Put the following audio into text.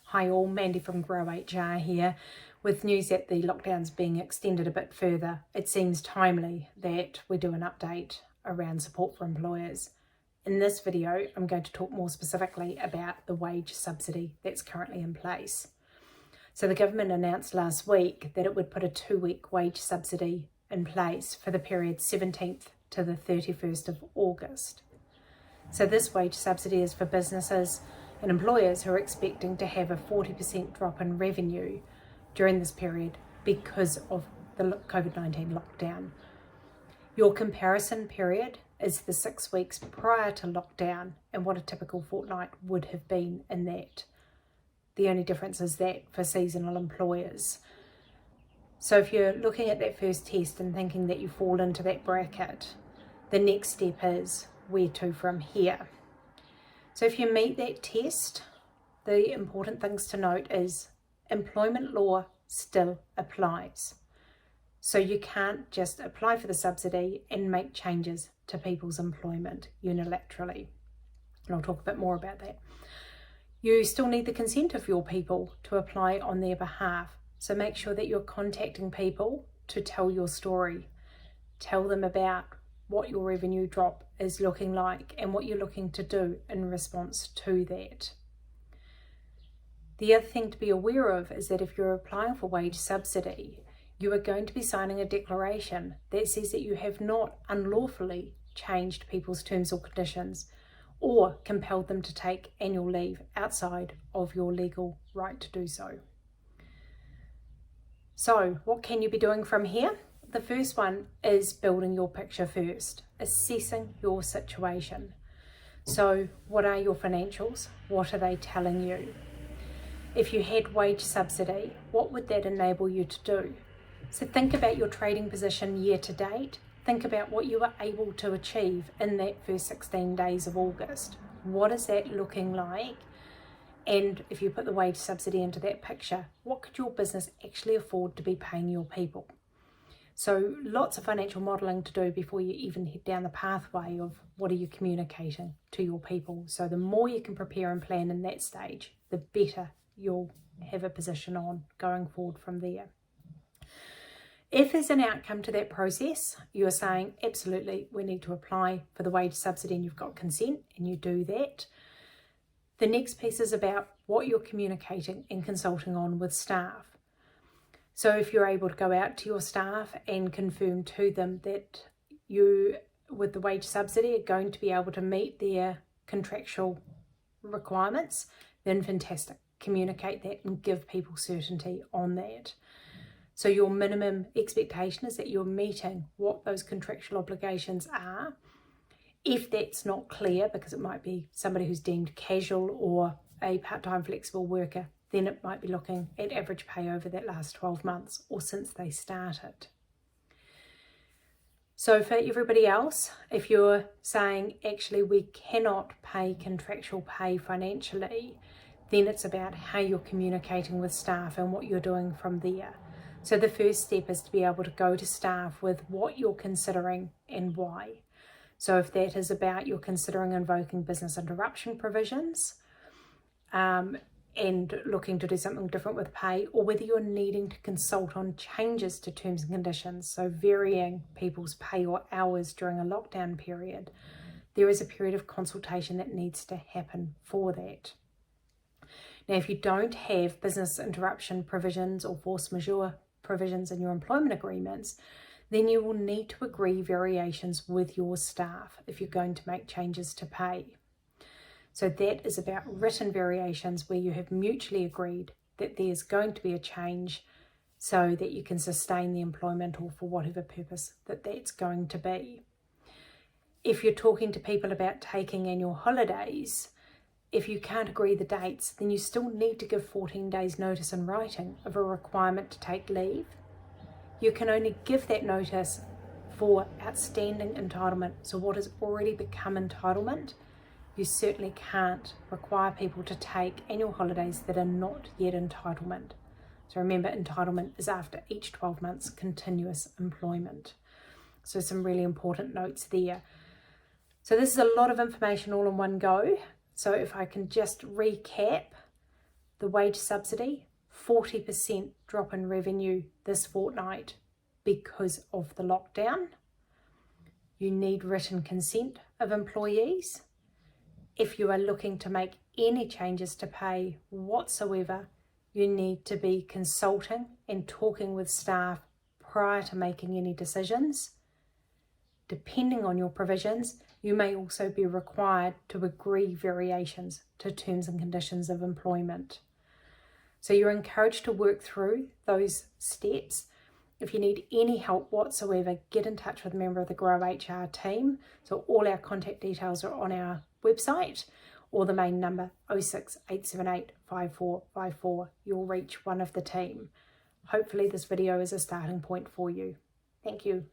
Hi all, Mandy from Grow HR here with news that the lockdown's being extended a bit further. It seems timely that we do an update around support for employers. In this video, I'm going to talk more specifically about the wage subsidy that's currently in place. So the government announced last week that it would put a 2-week wage subsidy in place for the period 17th to the 31st of August. So this wage subsidy is for businesses and employers who are expecting to have a 40% drop in revenue during this period because of the COVID-19 lockdown. Your comparison period is the 6 weeks prior to lockdown and what a typical fortnight would have been in that. The only difference is that for seasonal employers. So if you're looking at that first test and thinking that you fall into that bracket, the next step is where to from here. So if you meet that test, the important things to note is employment law still applies. So you can't just apply for the subsidy and make changes to people's employment unilaterally. And I'll talk a bit more about that. You still need the consent of your people to apply on their behalf. So make sure that you're contacting people to tell your story. Tell them about what your revenue drop is looking like and what you're looking to do in response to that. The other thing to be aware of is that if you're applying for wage subsidy, you are going to be signing a declaration that says that you have not unlawfully changed people's terms or conditions or compelled them to take annual leave outside of your legal right to do so. So what can you be doing from here? The first one is building your picture first, assessing your situation. So what are your financials? What are they telling you? If you had wage subsidy, what would that enable you to do? So think about your trading position year to date. Think about what you were able to achieve in that first 16 days of August. What is that looking like? And if you put the wage subsidy into that picture, what could your business actually afford to be paying your people? So lots of financial modelling to do before you even head down the pathway of what are you communicating to your people. So the more you can prepare and plan in that stage, the better you'll have a position on going forward from there. If there's an outcome to that process, you're saying, absolutely, we need to apply for the wage subsidy and you've got consent and you do that. The next piece is about what you're communicating and consulting on with staff. So if you're able to go out to your staff and confirm to them that you, with the wage subsidy, are going to be able to meet their contractual requirements, then fantastic. Communicate that and give people certainty on that. So your minimum expectation is that you're meeting what those contractual obligations are. If that's not clear, because it might be somebody who's deemed casual or a part-time flexible worker, then it might be looking at average pay over that last 12 months or since they started. So for everybody else, if you're saying, actually, we cannot pay contractual pay financially, then it's about how you're communicating with staff and what you're doing from there. So the first step is to be able to go to staff with what you're considering and why. So if that is about you're considering invoking business interruption provisions, and looking to do something different with pay, or whether you're needing to consult on changes to terms and conditions, so varying people's pay or hours during a lockdown period, there is a period of consultation that needs to happen for that. Now, if you don't have business interruption provisions or force majeure provisions in your employment agreements, then you will need to agree variations with your staff if you're going to make changes to pay. So that is about written variations where you have mutually agreed that there's going to be a change so that you can sustain the employment or for whatever purpose that that's going to be. If you're talking to people about taking annual holidays, if you can't agree the dates, then you still need to give 14 days notice in writing of a requirement to take leave. You can only give that notice for outstanding entitlement, so what has already become entitlement. You certainly can't require people to take annual holidays that are not yet entitlement. So remember, entitlement is after each 12 months continuous employment. So some really important notes there. So this is a lot of information all in one go. So if I can just recap, The wage subsidy, 40% drop in revenue this fortnight because of the lockdown. You need written consent of employees. If you are looking to make any changes to pay whatsoever, you need to be consulting and talking with staff prior to making any decisions. Depending on your provisions, you may also be required to agree variations to terms and conditions of employment. So you're encouraged to work through those steps. If you need any help whatsoever, get in touch with a member of the Grow HR team. So all our contact details are on our website, or the main number 06878 5454. You'll reach one of the team. Hopefully this video is a starting point for you. Thank you.